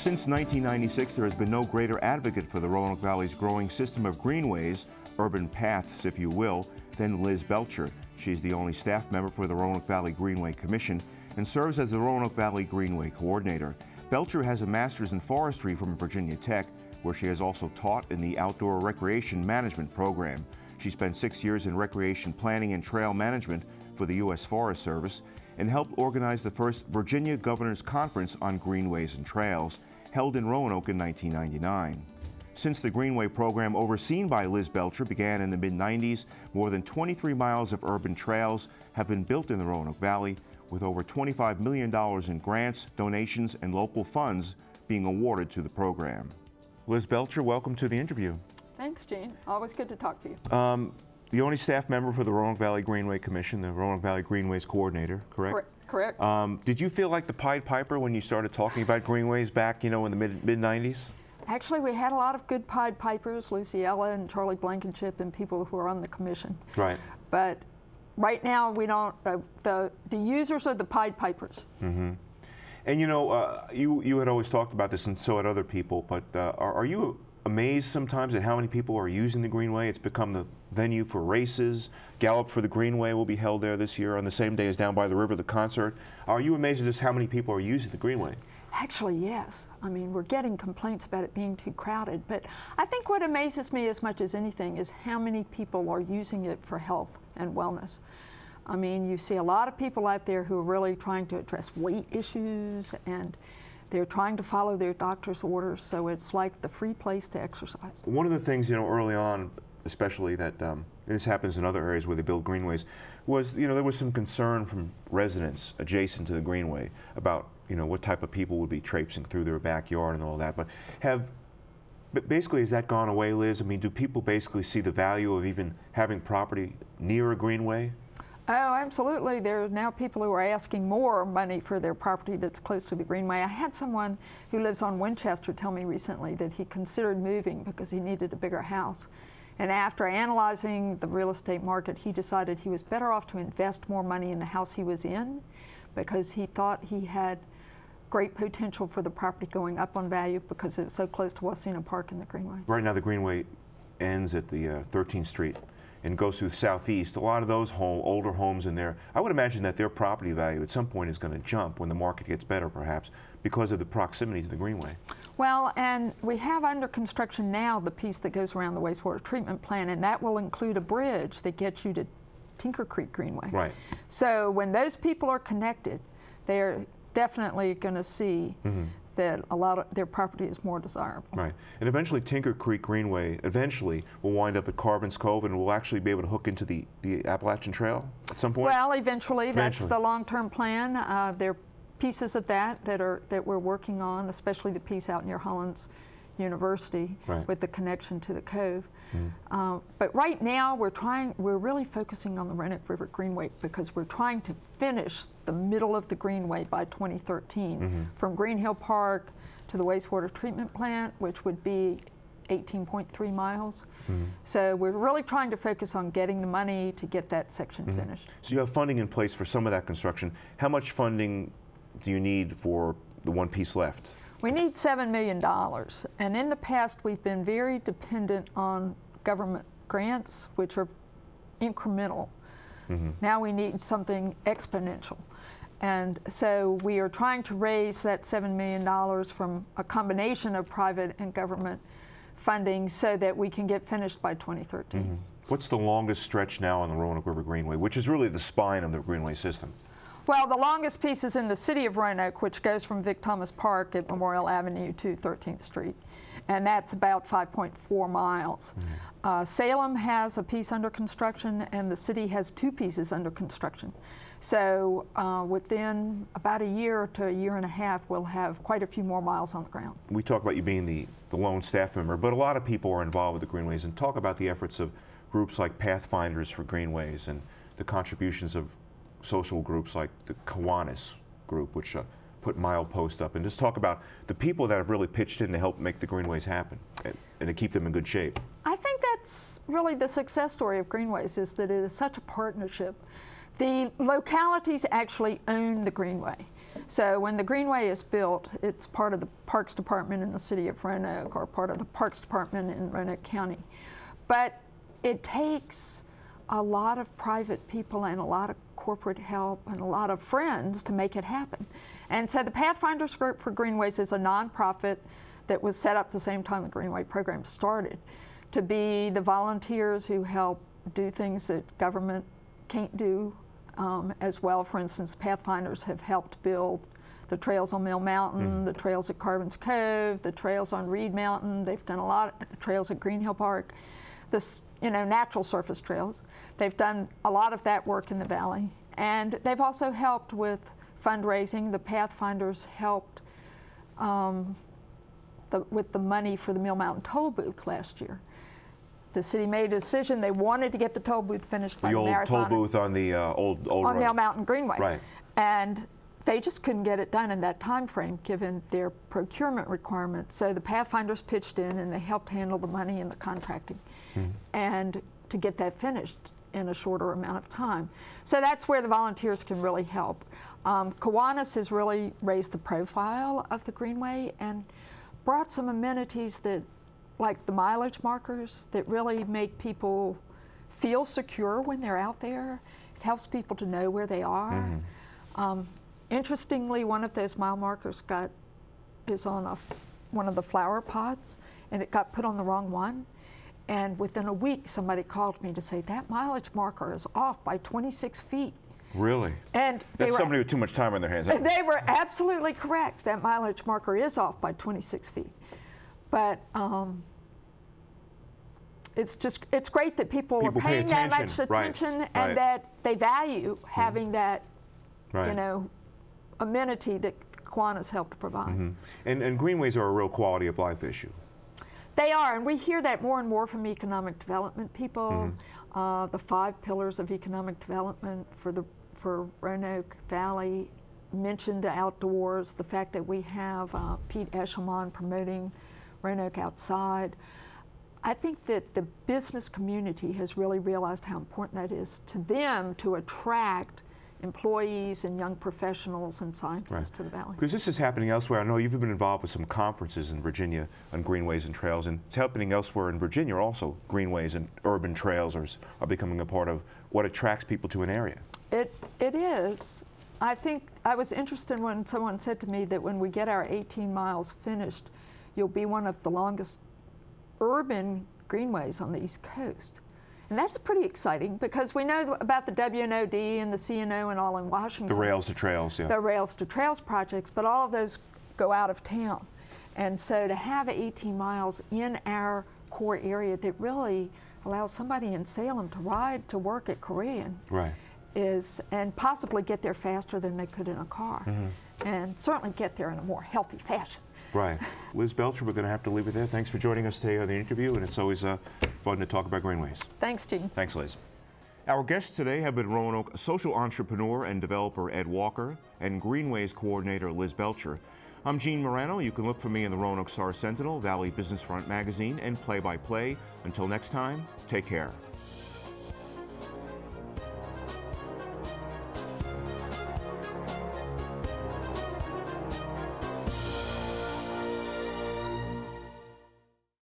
Since 1996, there has been no greater advocate for the Roanoke Valley's growing system of greenways, urban paths, if you will, than Liz Belcher. She's the only staff member for the Roanoke Valley Greenway Commission and serves as the Roanoke Valley Greenway Coordinator. Belcher has a master's in forestry from Virginia Tech, where she has also taught in the Outdoor Recreation Management program. She spent 6 years in recreation planning and trail management for the U.S. Forest Service and helped organize the first Virginia Governor's Conference on Greenways and Trails, held in Roanoke in 1999. Since the Greenway program overseen by Liz Belcher began in the mid-90s, more than 23 miles of urban trails have been built in the Roanoke Valley, with over $25 million in grants, donations, and local funds being awarded to the program. Liz Belcher, welcome to the interview. Thanks, Gene. Always good to talk to you. The only staff member for the Roanoke Valley Greenway Commission, the Roanoke Valley Greenways Coordinator, correct? Correct. Did you feel like the Pied Piper when you started talking about greenways back, in the mid-90s? Actually, we had a lot of good Pied Pipers, Luciella and Charlie Blankenship, and people who were on the commission. Right. But right now, we don't. The users are the Pied Pipers. Mm-hmm. And you had always talked about this, and so had other people. But are you amazed sometimes at how many people are using the Greenway? It's become the venue for races. Gallop for the Greenway will be held there this year on the same day as Down by the River, the concert. Are you amazed at just how many people are using the Greenway? Actually, yes. I mean, we're getting complaints about it being too crowded, but I think what amazes me as much as anything is how many people are using it for health and wellness. I mean, you see a lot of people out there who are really trying to address weight issues, and they're trying to follow their doctor's orders, so it's like the free place to exercise. One of the things, early on, especially that this happens in other areas where they build greenways, was, there was some concern from residents adjacent to the Greenway about, what type of people would be traipsing through their backyard and all that. But basically, has that gone away, Liz? I mean, do people basically see the value of even having property near a Greenway? Oh, absolutely. There are now people who are asking more money for their property that's close to the Greenway. I had someone who lives on Winchester tell me recently that he considered moving because he needed a bigger house. And after analyzing the real estate market, he decided he was better off to invest more money in the house he was in because he thought he had great potential for the property going up on value because it was so close to Wasena Park and the Greenway. Right now the Greenway ends at the 13th Street and goes through the southeast. A lot of those older homes in there, I would imagine that their property value at some point is going to jump when the market gets better, perhaps, because of the proximity to the Greenway. Well, and we have under construction now the piece that goes around the wastewater treatment plant, and that will include a bridge that gets you to Tinker Creek Greenway. Right. So when those people are connected, they're definitely going to see that a lot of their property is more desirable. Right. And eventually Tinker Creek Greenway will wind up at Carvin's Cove and will actually be able to hook into the Appalachian Trail at some point? Well, eventually. That's the long-term plan. There are pieces of that we're working on, especially the piece out near Hollins University with the connection to the Cove. But right now we're really focusing on the Roanoke River Greenway because we're trying to finish the middle of the Greenway by 2013 from Green Hill Park to the wastewater treatment plant, which would be 18.3 miles. So we're really trying to focus on getting the money to get that section finished. So you have funding in place for some of that construction. How much funding do you need for the one piece left? We need $7 million, and in the past we've been very dependent on government grants, which are incremental. Now we need something exponential. And so we are trying to raise that $7 million from a combination of private and government funding so that we can get finished by 2013. What's the longest stretch now on the Roanoke River Greenway, which is really the spine of the Greenway system? Well, the longest piece is in the city of Roanoke, which goes from Vic Thomas Park at Memorial Avenue to 13th Street, and that's about 5.4 miles. Salem has a piece under construction, and the city has 2 pieces under construction. So within about a year to a year and a half, we'll have quite a few more miles on the ground. We talk about you being the lone staff member, but a lot of people are involved with the Greenways, and talk about the efforts of groups like Pathfinders for Greenways and the contributions of social groups like the Kiwanis group, which put mileposts up, and just talk about the people that have really pitched in to help make the Greenways happen and to keep them in good shape. I think that's really the success story of Greenways, is that it is such a partnership. The localities actually own the Greenway. So when the Greenway is built, it's part of the Parks Department in the city of Roanoke or part of the Parks Department in Roanoke County. But it takes a lot of private people and a lot of corporate help and a lot of friends to make it happen. And so the Pathfinders Group for Greenways is a nonprofit that was set up the same time the Greenway program started to be the volunteers who help do things that government can't do as well. For instance, Pathfinders have helped build the trails on Mill Mountain, the trails at Carbons Cove, the trails on Reed Mountain. They've done a lot at the trails at Green Hill Park, this, you know, natural surface trails. They've done a lot of that work in the valley. And they've also helped with fundraising. The Pathfinders helped with the money for the Mill Mountain toll booth last year. The city made a decision. They wanted to get the toll booth finished by the marathon. The old toll booth on the old on Mill Mountain Greenway. Right. And they just couldn't get it done in that time frame given their procurement requirements. So the Pathfinders pitched in and they helped handle the money and the contracting and to get that finished in a shorter amount of time. So that's where the volunteers can really help. Kiwanis has really raised the profile of the Greenway and brought some amenities that, like the mileage markers, that really make people feel secure when they're out there. It helps people to know where they are. Interestingly, one of those mile markers is on one of the flower pots, and it got put on the wrong one. And within a week, somebody called me to say, that mileage marker is off by 26 feet. Really? And that's somebody with too much time on their hands. They were absolutely correct. That mileage marker is off by 26 feet. But it's great that people are paying that much attention and that they value having that, you know, amenity that Kiwanis helped provide. And greenways are a real quality of life issue. They are, and we hear that more and more from economic development people. The 5 pillars of economic development for Roanoke Valley mentioned the outdoors, the fact that we have Pete Eshelman promoting Roanoke Outside. I think that the business community has really realized how important that is to them to attract employees and young professionals and scientists to the valley. Because this is happening elsewhere. I know you've been involved with some conferences in Virginia on greenways and trails, and it's happening elsewhere in Virginia also. Greenways and urban trails are becoming a part of what attracts people to an area. It is. I think I was interested when someone said to me that when we get our 18 miles finished, you'll be one of the longest urban greenways on the East Coast. And that's pretty exciting because we know about the WNOD and the CNO and all in Washington. The Rails to Trails, yeah. The Rails to Trails projects, but all of those go out of town. And so to have 18 miles in our core area that really allows somebody in Salem to ride to work at Korean is, and possibly get there faster than they could in a car. And certainly get there in a more healthy fashion. Right. Liz Belcher, we're going to have to leave it there. Thanks for joining us today on the interview, and it's always fun to talk about greenways. Thanks, Gene. Thanks, Liz. Our guests today have been Roanoke social entrepreneur and developer Ed Walker and Greenways coordinator Liz Belcher. I'm Gene Marrano. You can look for me in the Roanoke Star Sentinel, Valley Business Front magazine, and play-by-play. Until next time, take care.